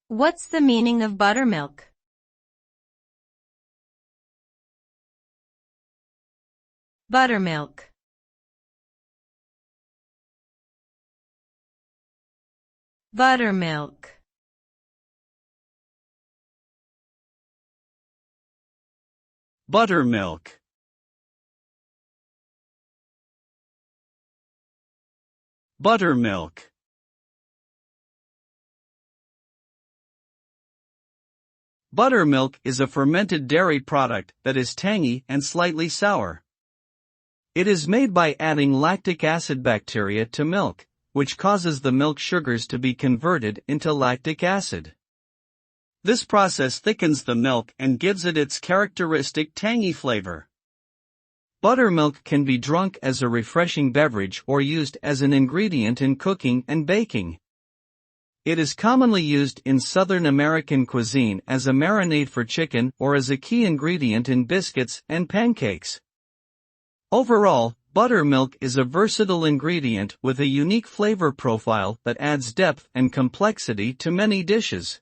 What's the meaning of buttermilk? Buttermilk. Buttermilk. Buttermilk. Buttermilk. Buttermilk is a fermented dairy product that is tangy and slightly sour. It is made by adding lactic acid bacteria to milk, which causes the milk sugars to be converted into lactic acid. This process thickens the milk and gives it its characteristic tangy flavor. Buttermilk can be drunk as a refreshing beverage or used as an ingredient in cooking and baking. It is commonly used in Southern American cuisine as a marinade for chicken or as a key ingredient in biscuits and pancakes. Overall, buttermilk is a versatile ingredient with a unique flavor profile that adds depth and complexity to many dishes.